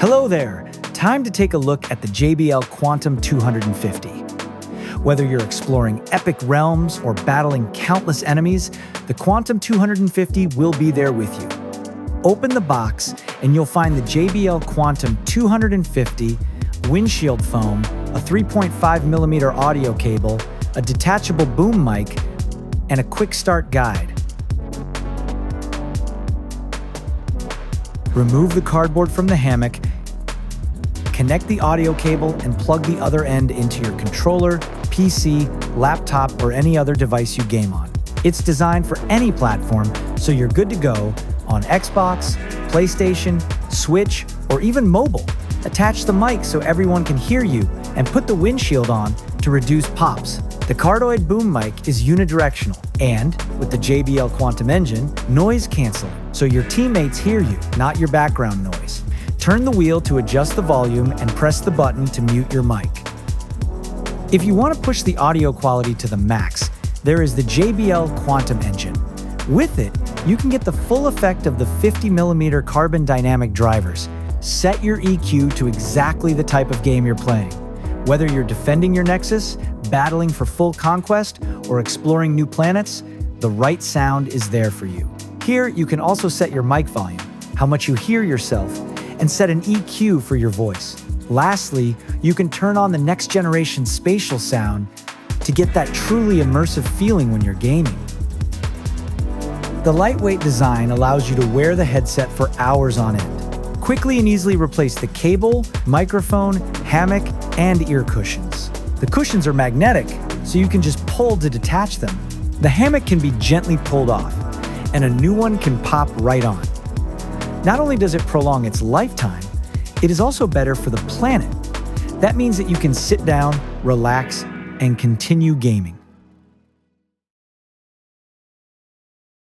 Hello there! Time to take a look at the JBL Quantum 250. Whether you're exploring epic realms or battling countless enemies, the Quantum 250 will be there with you. Open the box and you'll find the JBL Quantum 250 windshield foam, a 3.5mm audio cable, a detachable boom mic, and a quick start guide. Remove the cardboard from the hammock, connect the audio cable, and plug the other end into your controller, PC, laptop, or any other device you game on. It's designed for any platform, so you're good to go on Xbox, PlayStation, Switch, or even mobile. Attach the mic so everyone can hear you, and put the windshield on to reduce pops. The Cardioid boom mic is unidirectional and, with the JBL Quantum Engine, noise canceling, so your teammates hear you, not your background noise. Turn the wheel to adjust the volume and press the button to mute your mic. If you want to push the audio quality to the max, there is the JBL Quantum Engine. With it, you can get the full effect of the 50mm carbon dynamic drivers. Set your EQ to exactly the type of game you're playing. Whether you're defending your Nexus, battling for full conquest, or exploring new planets, the right sound is there for you. Here, you can also set your mic volume, how much you hear yourself, and set an EQ for your voice. Lastly, you can turn on the next generation spatial sound to get that truly immersive feeling when you're gaming. The lightweight design allows you to wear the headset for hours on end. Quickly and easily replace the cable, microphone, hammock, and ear cushions. The cushions are magnetic, so you can just pull to detach them. The hammock can be gently pulled off, and a new one can pop right on. Not only does it prolong its lifetime, it is also better for the planet. That means that you can sit down, relax, and continue gaming.